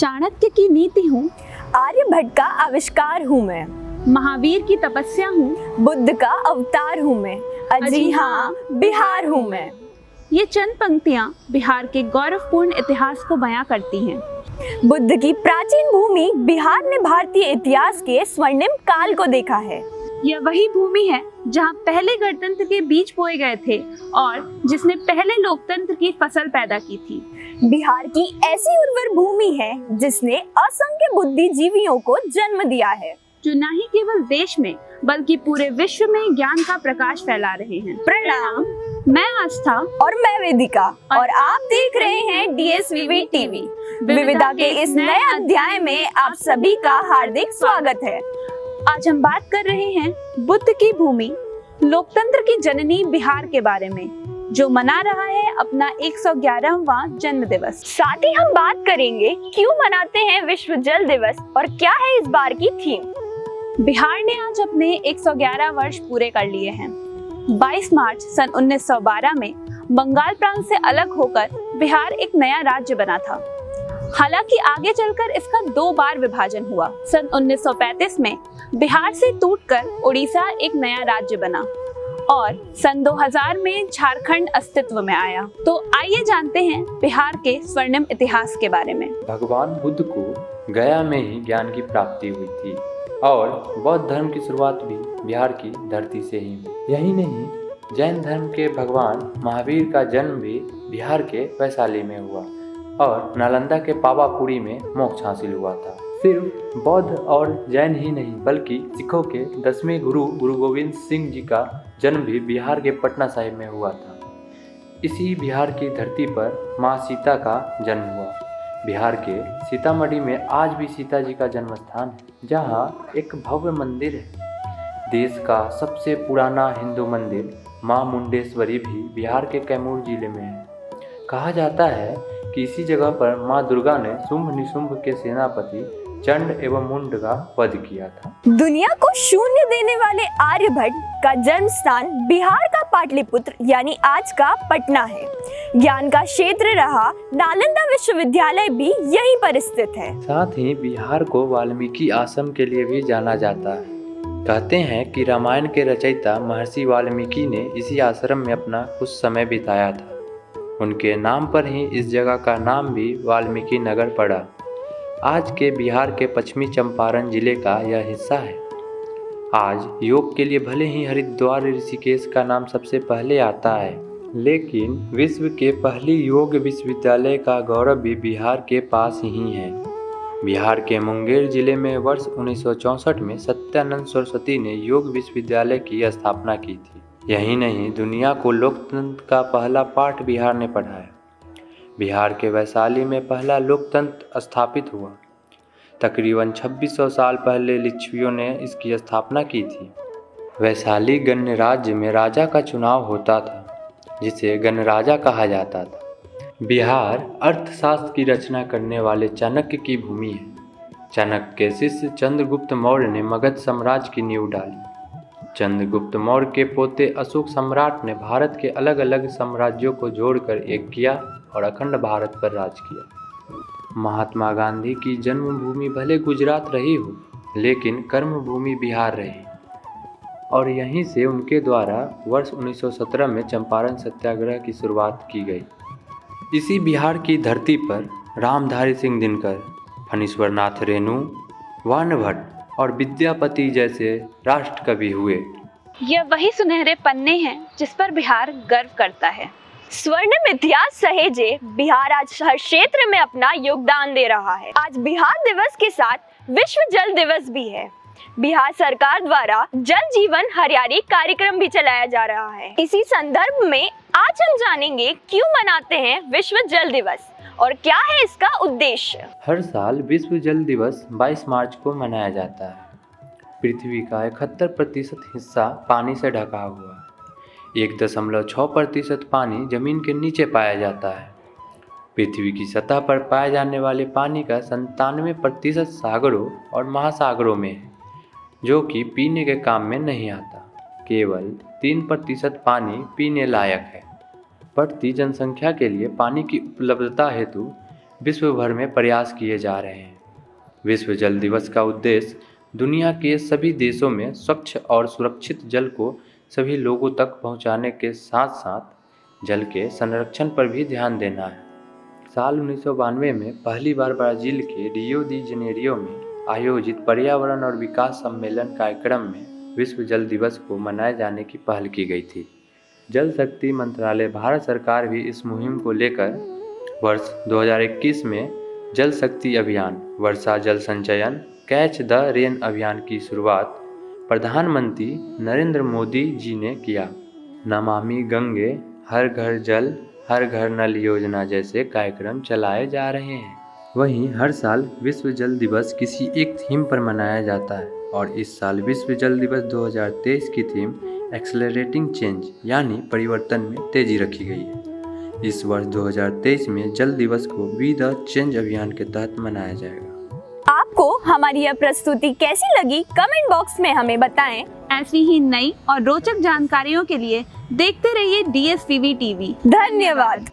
चाणक्य की नीति हूँ, आर्यभट्ट का आविष्कार हूँ मैं, महावीर की तपस्या हूँ, बुद्ध का अवतार हूँ मैं, अजी हाँ बिहार हूँ मैं। ये चंद पंक्तियाँ बिहार के गौरवपूर्ण इतिहास को बयां करती हैं। बुद्ध की प्राचीन भूमि बिहार ने भारतीय इतिहास के स्वर्णिम काल को देखा है। यह वही भूमि है जहाँ पहले गणतंत्र के बीज बोए गए थे और जिसने पहले लोकतंत्र की फसल पैदा की थी। बिहार की ऐसी उर्वर भूमि है जिसने असंख्य बुद्धिजीवियों को जन्म दिया है, जो न ही केवल देश में बल्कि पूरे विश्व में ज्ञान का प्रकाश फैला रहे हैं। प्रणाम, मैं आस्था और मैं वेदिका और आप देख रहे हैं डीएसवीवी टीवी। विविधता के इस नए अध्याय में आप सभी का हार्दिक स्वागत है। आज हम बात कर रहे हैं बुद्ध की भूमि, लोकतंत्र की जननी बिहार के बारे में, जो मना रहा है अपना 111वां जन्म दिवस। साथ ही हम बात करेंगे क्यों मनाते हैं विश्व जल दिवस और क्या है इस बार की थीम। बिहार ने आज अपने 111 वर्ष पूरे कर लिए हैं। 22 मार्च सन 1912 में बंगाल प्रांत से अलग होकर बिहार एक नया राज्य बना था। हालांकि आगे चलकर इसका 2 बार विभाजन हुआ। सन 1935 में बिहार से टूटकर उड़ीसा एक नया राज्य बना और सन 2000 में झारखंड अस्तित्व में आया। तो आइए जानते हैं बिहार के स्वर्णिम इतिहास के बारे में। भगवान बुद्ध को गया में ही ज्ञान की प्राप्ति हुई थी और बौद्ध धर्म की शुरुआत भी बिहार की धरती से ही हुई। यही नहीं, जैन धर्म के भगवान महावीर का जन्म भी बिहार के वैशाली में हुआ और नालंदा के पावापुरी में मोक्ष हासिल हुआ था। सिर्फ बौद्ध और जैन ही नहीं बल्कि सिखों के 10वें गुरु गोविंद सिंह जी का जन्म भी बिहार के पटना साहिब में हुआ था। इसी बिहार की धरती पर माँ सीता का जन्म हुआ। बिहार के सीतामढ़ी में आज भी सीता जी का जन्म स्थान है, जहाँ एक भव्य मंदिर है। देश का सबसे पुराना हिंदू मंदिर माँ मुंडेश्वरी भी बिहार के कैमूर जिले में है। कहा जाता है कि इसी जगह पर माँ दुर्गा ने शुंभ निशुंभ के सेनापति चंड एवं मुंड का वध किया था। दुनिया को शून्य देने वाले आर्यभट्ट का जन्म स्थान बिहार का पाटलिपुत्र यानी आज का पटना है। ज्ञान का क्षेत्र रहा नालंदा विश्वविद्यालय भी यहीं पर स्थित है। साथ ही बिहार को वाल्मीकि आश्रम के लिए भी जाना जाता है। कहते हैं कि रामायण के रचयिता महर्षि वाल्मीकि ने इसी आश्रम में अपना कुछ समय बिताया था। उनके नाम पर ही इस जगह का नाम भी वाल्मीकि नगर पड़ा। आज के बिहार के पश्चिमी चंपारण जिले का यह हिस्सा है। आज योग के लिए भले ही हरिद्वार ऋषिकेश का नाम सबसे पहले आता है, लेकिन विश्व के पहली योग विश्वविद्यालय का गौरव भी बिहार के पास ही है। बिहार के मुंगेर जिले में वर्ष 1964 में सत्यानंद सरस्वती ने योग विश्वविद्यालय की स्थापना की थी। यही नहीं, दुनिया को लोकतंत्र का पहला पाठ बिहार ने पढ़ाया। बिहार के वैशाली में पहला लोकतंत्र स्थापित हुआ। तकरीबन 2600 साल पहले लिच्छवियों ने इसकी स्थापना की थी। वैशाली गणराज्य में राजा का चुनाव होता था, जिसे गणराजा कहा जाता था। बिहार अर्थशास्त्र की रचना करने वाले चाणक्य की भूमि है। चाणक्य के शिष्य चंद्रगुप्त मौर्य ने मगध साम्राज्य की नींव डाली। चंद्रगुप्त मौर्य के पोते अशोक सम्राट ने भारत के अलग अलग साम्राज्यों को जोड़कर एक किया और अखंड भारत पर राज किया। महात्मा गांधी की जन्मभूमि भले गुजरात रही हो, लेकिन कर्मभूमि बिहार रही और यहीं से उनके द्वारा वर्ष 1917 में चंपारण सत्याग्रह की शुरुआत की गई। इसी बिहार की धरती पर रामधारी सिंह दिनकर, फणीश्वर नाथ रेणु, वार्णभट्ट और विद्यापति जैसे राष्ट्र कवि हुए। यह वही सुनहरे पन्ने हैं जिस पर बिहार गर्व करता है। स्वर्णिम इतिहास सहेजे बिहार आज हर क्षेत्र में अपना योगदान दे रहा है। आज बिहार दिवस के साथ विश्व जल दिवस भी है। बिहार सरकार द्वारा जल जीवन हरियाली कार्यक्रम भी चलाया जा रहा है। इसी संदर्भ में आज हम जानेंगे क्यों मनाते हैं विश्व जल दिवस और क्या है इसका उद्देश्य। हर साल विश्व जल दिवस 22 मार्च को मनाया जाता है। पृथ्वी का 71% हिस्सा पानी से ढका हुआ है। 1.6% पानी जमीन के नीचे पाया जाता है। पृथ्वी की सतह पर पाए जाने वाले पानी का 97% सागरों और महासागरों में है, जो कि पीने के काम में नहीं आता। केवल 3% पानी पीने लायक है। बढ़ती जनसंख्या के लिए पानी की उपलब्धता हेतु विश्व भर में प्रयास किए जा रहे हैं। विश्व जल दिवस का उद्देश्य दुनिया के सभी देशों में स्वच्छ और सुरक्षित जल को सभी लोगों तक पहुंचाने के साथ साथ जल के संरक्षण पर भी ध्यान देना है। साल 1992 में पहली बार ब्राज़ील के रियो डी जनेरियो में आयोजित पर्यावरण और विकास सम्मेलन कार्यक्रम में विश्व जल दिवस को मनाए जाने की पहल की गई थी। जल शक्ति मंत्रालय भारत सरकार भी इस मुहिम को लेकर वर्ष 2021 में जल शक्ति अभियान, वर्षा जल संचयन, कैच द रेन अभियान की शुरुआत प्रधानमंत्री नरेंद्र मोदी जी ने किया। नमामि गंगे, हर घर जल, हर घर नल योजना जैसे कार्यक्रम चलाए जा रहे हैं। वहीं हर साल विश्व जल दिवस किसी एक थीम पर मनाया जाता है और इस साल विश्व जल दिवस 2023 की थीम एक्सेलरेटिंग चेंज यानी परिवर्तन में तेजी रखी गई है। इस वर्ष 2023 में जल दिवस को बी द चेंज अभियान के तहत मनाया जाएगा। आपको हमारी यह प्रस्तुति कैसी लगी कमेंट बॉक्स में हमें बताएं। ऐसी ही नई और रोचक जानकारियों के लिए देखते रहिए DSPV TV। धन्यवाद।